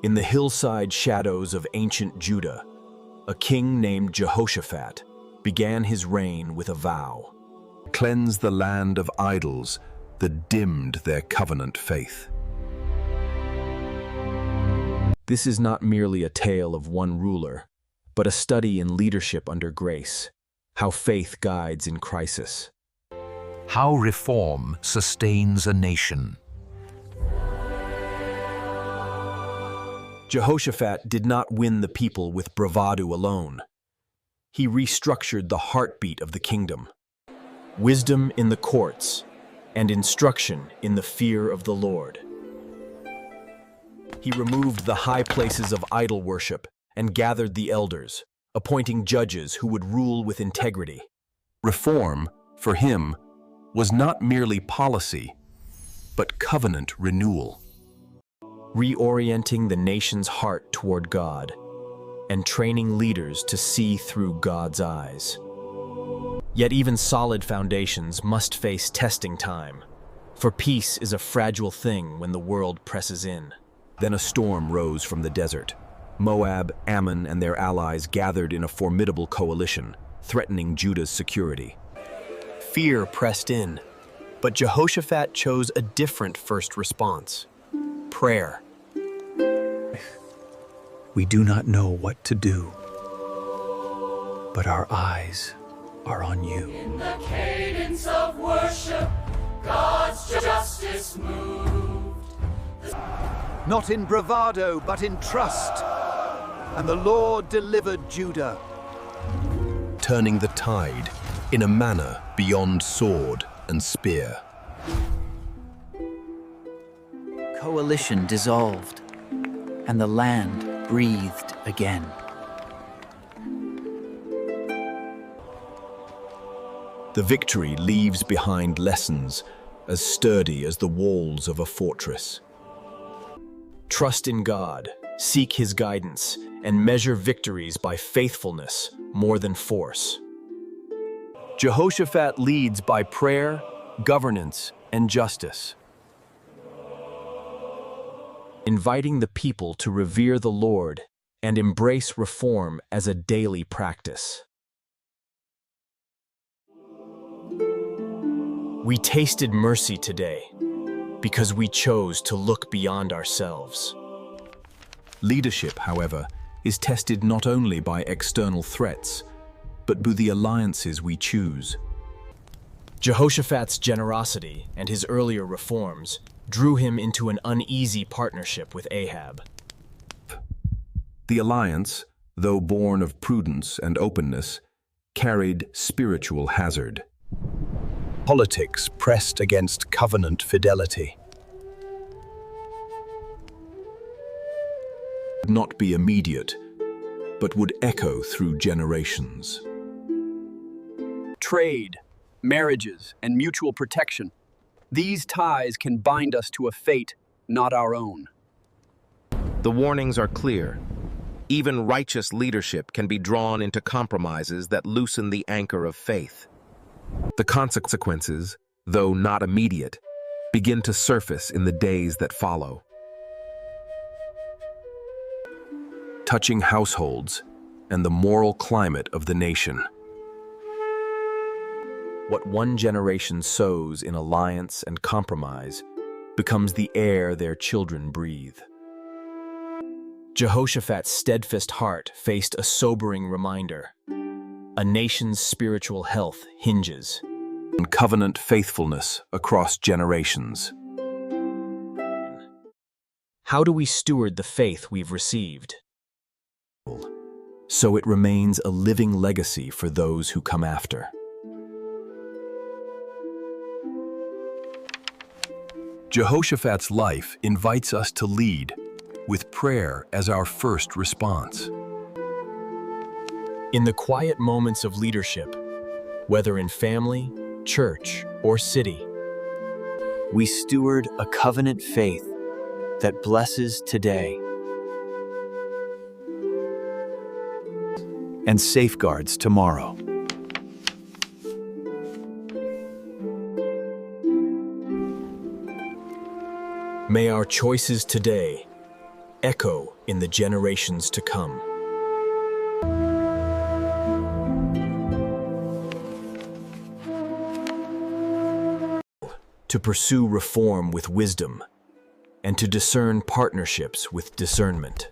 In the hillside shadows of ancient Judah, a king named Jehoshaphat began his reign with a vow: cleanse the land of idols that dimmed their covenant faith. This is not merely a tale of one ruler, but a study in leadership under grace, how faith guides in crisis. How reform sustains a nation. Jehoshaphat did not win the people with bravado alone. He restructured the heartbeat of the kingdom: wisdom in the courts and instruction in the fear of the Lord. He removed the high places of idol worship and gathered the elders, appointing judges who would rule with integrity. Reform, for him, was not merely policy, but covenant renewal. Reorienting the nation's heart toward God and training leaders to see through God's eyes. Yet even solid foundations must face testing time, for peace is a fragile thing when the world presses in. Then a storm rose from the desert. Moab, Ammon, and their allies gathered in a formidable coalition, threatening Judah's security. Fear pressed in, but Jehoshaphat chose a different first response: prayer. We do not know what to do, but our eyes are on you. In the cadence of worship, God's justice moved. Not in bravado, but in trust. And the Lord delivered Judah. Turning the tide in a manner beyond sword and spear. Coalition dissolved, and the land breathed again. The victory leaves behind lessons as sturdy as the walls of a fortress. Trust in God, seek His guidance, and measure victories by faithfulness more than force. Jehoshaphat leads by prayer, governance, and justice, inviting the people to revere the Lord and embrace reform as a daily practice. We tasted mercy today because we chose to look beyond ourselves. Leadership, however, is tested not only by external threats, but by the alliances we choose. Jehoshaphat's generosity and his earlier reforms drew him into an uneasy partnership with Ahab. The alliance, though born of prudence and openness, carried spiritual hazard. Politics pressed against covenant fidelity. Would not be immediate, but would echo through generations. Trade, marriages, and mutual protection. These ties can bind us to a fate not our own. The warnings are clear. Even righteous leadership can be drawn into compromises that loosen the anchor of faith. The consequences, though not immediate, begin to surface in the days that follow. Touching households and the moral climate of the nation. What one generation sows in alliance and compromise becomes the air their children breathe. Jehoshaphat's steadfast heart faced a sobering reminder. A nation's spiritual health hinges on covenant faithfulness across generations. How do we steward the faith we've received, so it remains a living legacy for those who come after? Jehoshaphat's life invites us to lead, with prayer as our first response. In the quiet moments of leadership, whether in family, church, or city, we steward a covenant faith that blesses today and safeguards tomorrow. May our choices today echo in the generations to come. To pursue reform with wisdom and to discern partnerships with discernment.